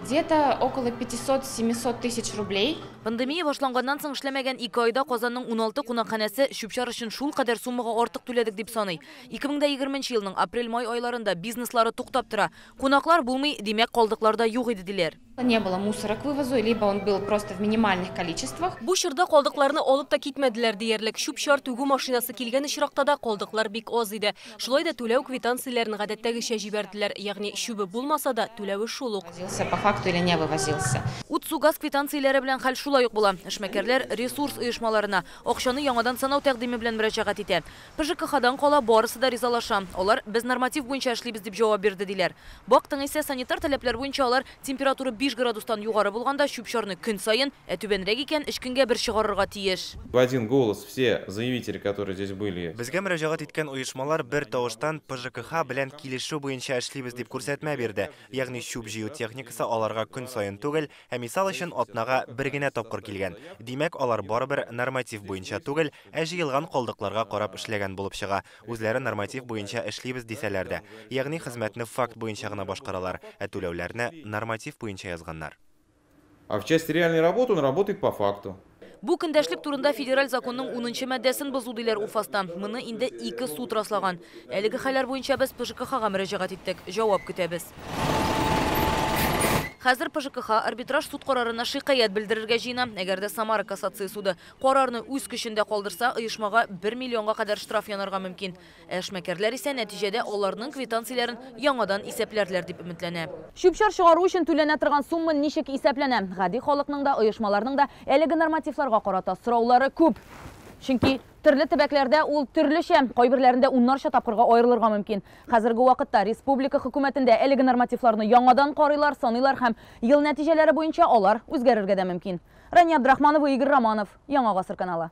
Где-то около 500-700 тысяч рублей. Пандемия башланганнан соң эшләмәгән 2 айда Казанның 16 кунакханәсе шүпчар өчен шул кадәр суммага артык түләдек дип саный. 2020 елның апрель-май айларында бизнеслары туктап тора. Кунаклар булмый, димәк калдыкларда юк иде диләр. Не было мусора к вывозу, либо он был просто в минимальных количествах. Бу чорда калдыкларны алып та китмәделәр диярлек. Шүпчар түгү машинасы килгән очракта да калдыклар бик аз иде. Шулай да түләү квитанцияләрен гадәттәгечә җибәрделәр. Ягъни шүбе булмаса да түләүе шул ук. По факту или не вывозился. Ут су газ квитанцияләре белән хәл шулай ук була. Эшмәкәрләр ресурс оешмаларына акчаны яңадан санау тәкъдиме белән мөрәҗәгать итә. ПЖКХдан кала барысы да ризалаша. Алар без норматив буенча эшлибез дип җавап бирде диләр. Бактың исә санитар таләпләр буенча алар температура 5 градустан югары булганда шүпчарны көн сайын, түбәнрәк икән 3 көнгә бер чыгарырга тиеш. В один голос все заявители, которые здесь были. Безгә мөрәҗәгать иткән оешмалар бер тавыштан ПЖКХ белән килешү буенча эшлибез дип күрсәтмә бирде. Ягъни шүп җыю техникасы аларга көн сайын түгел, һәм мисал өчен атнага бер генә тапкыр килгән. Димәк, алар барыбер норматив буенча түгел, җыелган калдыкларга карап эшләгән булып чыга. Үзләре норматив буенча эшлибез дисәләр дә. Ягъни хезмәтне факт буенча гына башкаралар, түләүләрне норматив буенча язганнар. А в части реальной работы он работает по факту. Бу көндәшлек турында федераль законның 10-нчы маддәсен бозу диләр Уфастан. Моны инде 2 суд раслаган. Әлеге хәлләр буенча без ПЖКХга мөрәҗәгать иттек. Җавап көтәбез. Хәзер ПЖКХ арбитраж суд карарына шикаят белдерергә җыена. Әгәр дә Самара кассация суды карарны үз көчендә калдырса, оешмага 1 миллионга кадәр штраф янарга мөмкин. Эшмәкәрләр исә нәтиҗәдә аларның квитанцияләрен яңадан исәпләрләр дип өметләнә. Шүпчар чыгару өчен түләнә торган сумма ничек исәпләнә? Гади халыкның да, оешмаларның да әлеге нормативларга карата сораулары күп. Чөнки төрле төбәкләрдә ул төрлечә, кайберләрендә уннарча тапкырга аерылырга мөмкин. Хәзерге вакытта республика хөкүмәтендә әлеге нормативларны яңадан карыйлар, саныйлар һәм ел нәтиҗәләре буенча алар үзгәрергә дә мөмкин. Рания Абдрахманова, Игорь Романов, Яңа Гасыр каналы.